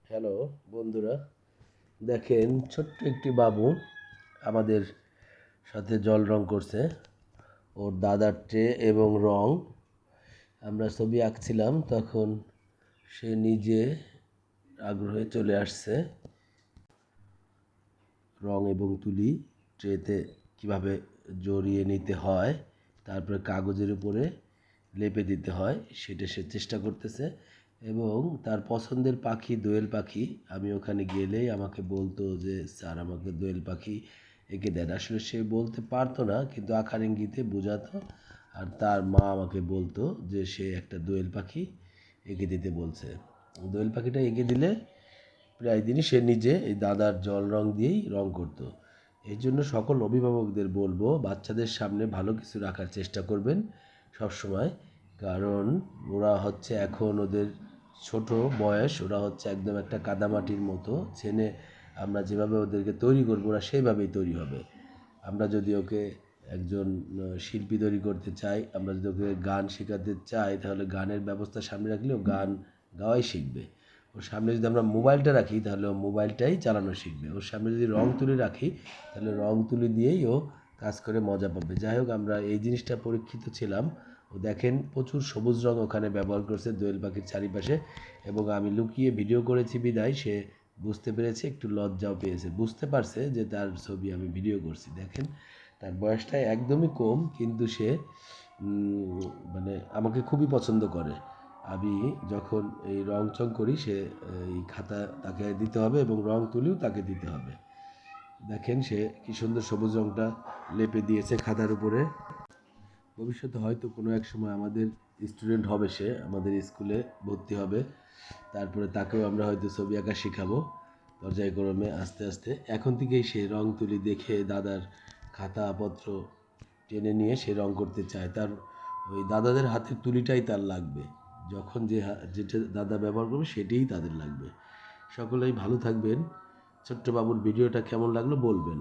Hello বন্ধুরা, দেখেন ছোট্ট একটি বাবু আমাদের সাথে জল রং করছে। ওর দাদার ট্রে এবং রং আমরা ছবি আঁকছিলাম, তখন সে নিজে আগ্রহে চলে আসছে। রং এবং তুলি ট্রেতে কিভাবে জড়িয়ে নিতে হয়, তারপরে কাগজের উপরে লেপে দিতে হয় সেটা সে চেষ্টা করতেছে। এবং তার পছন্দের পাখি দোয়েল পাখি, আমি ওখানে গেলেই আমাকে বলতো যে স্যার আমাকে দোয়েল পাখি এঁকে দেন। আসলে সে বলতে পারতো না, কিন্তু আকার ইঙ্গিতে বোঝাতো। আর তার মা আমাকে বলতো যে সে একটা দোয়েল পাখি এঁকে দিতে বলছে। দোয়েল পাখিটা এঁকে দিলে প্রায় দিনই সে নিজে এই দাদার জল রং দিয়েই রং করতো। এই জন্য সকল অভিভাবকদের বলবো বাচ্চাদের সামনে ভালো কিছু রাখার চেষ্টা করবেন সবসময়। কারণ ওরা হচ্ছে এখন ওদের ছোট বয়স, ওরা হচ্ছে একদম একটা কাদামাটির মতো ছেনে। আমরা যেভাবে ওদেরকে তৈরি করবো ওরা সেইভাবেই তৈরি হবে। আমরা যদি ওকে একজন শিল্পী তৈরি করতে চাই, আমরা যদি ওকে গান শেখাতে চাই, তাহলে গানের ব্যবস্থা সামনে রাখলে ও গান গাওয়াই শিখবে। ওর সামনে যদি আমরা মোবাইলটা রাখি তাহলে ও মোবাইলটাই চালানো শিখবে। ওর সামনে যদি রং তুলি রাখি তাহলে রং তুলি দিয়েই ও কাজ করে মজা পাবে। যাই হোক, আমরা এই জিনিসটা পরীক্ষিত ছিলাম। ও দেখেন প্রচুর সবুজ রং ওখানে ব্যবহার করছে দোয়েল পাখির চারিপাশে, এবং আমি লুকিয়ে ভিডিও করেছি বিদায় সে বুঝতে পেরেছে, একটু লজ্জাও পেয়েছে। বুঝতে পারছে যে তার ছবি আমি ভিডিও করছি। দেখেন তার বয়সটা একদমই কম, কিন্তু সে মানে আমাকে খুবই পছন্দ করে। আমি যখন এই রং চং করি সে এই খাতা তাকে দিতে হবে এবং রং তুলিও তাকে দিতে হবে। দেখেন সে কি সুন্দর সবুজ রংটা লেপে দিয়েছে খাতার উপরে। ভবিষ্যতে হয়তো কোনো এক সময় আমাদের স্টুডেন্ট হবে, সে আমাদের স্কুলে ভর্তি হবে। তারপরে তাকেও আমরা হয়তো ছবি আঁকা শেখাবো পর্যায়ক্রমে আস্তে আস্তে। এখন থেকেই সে রং তুলি দেখে দাদার খাতাপত্র টেনে নিয়ে সে রং করতে চায়। তার ওই দাদাদের হাতের তুলিটাই তার লাগবে। যখন যেটা দাদা ব্যবহার করবে সেটাই তাদের লাগবে। সকলেই ভালো থাকবেন। ছোট্ট বাবুর ভিডিওটা কেমন লাগলো বলবেন।